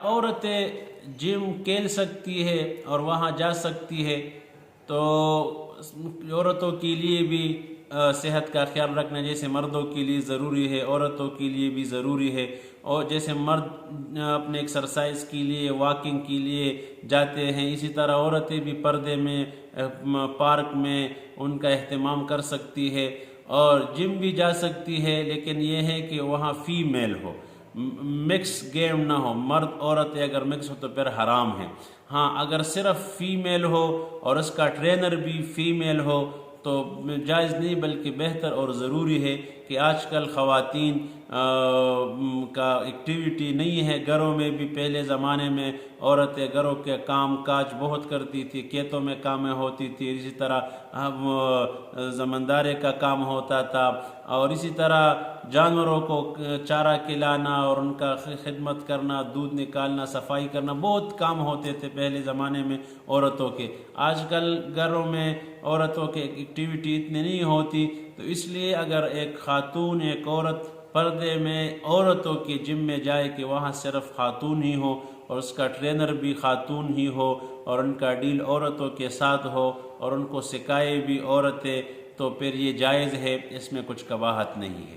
عورتیں جم کھیل سکتی ہے اور وہاں جا سکتی ہے، تو عورتوں کے لیے بھی صحت کا خیال رکھنا جیسے مردوں کے لیے ضروری ہے، عورتوں کے لیے بھی ضروری ہے۔ اور جیسے مرد اپنے ایکسرسائز کے لیے، واکنگ کے لیے جاتے ہیں، اسی طرح عورتیں بھی پردے میں، پارک میں ان کا اہتمام کر سکتی ہے اور جم بھی جا سکتی ہے، لیکن یہ ہے کہ وہاں فیمیل ہو، مکس گیم نہ ہو، مرد عورتیں اگر مکس ہو تو پھر حرام ہے۔ ہاں اگر صرف فیمیل ہو اور اس کا ٹرینر بھی فیمیل ہو تو جائز نہیں، بلکہ بہتر اور ضروری ہے کہ آج کل خواتین کا ایکٹیویٹی نہیں ہے گھروں میں بھی۔ پہلے زمانے میں عورتیں گھروں کے کام کاج بہت کرتی تھی، کھیتوں میں کامیں ہوتی تھی، اسی طرح زمینداری کا کام ہوتا تھا، اور اسی طرح جانوروں کو چارہ کھلانا اور ان کا خدمت کرنا، دودھ نکالنا، صفائی کرنا، بہت کام ہوتے تھے پہلے زمانے میں عورتوں کے۔ آج کل گھروں میں عورتوں کے ایکٹیویٹی اتنی نہیں ہوتی، تو اس لیے اگر ایک خاتون، ایک عورت پردے میں عورتوں کے جم میں جائے کہ وہاں صرف خاتون ہی ہو اور اس کا ٹرینر بھی خاتون ہی ہو اور ان کا ڈیل عورتوں کے ساتھ ہو اور ان کو سکھائے بھی عورتیں، تو پھر یہ جائز ہے، اس میں کچھ قباحت نہیں ہے۔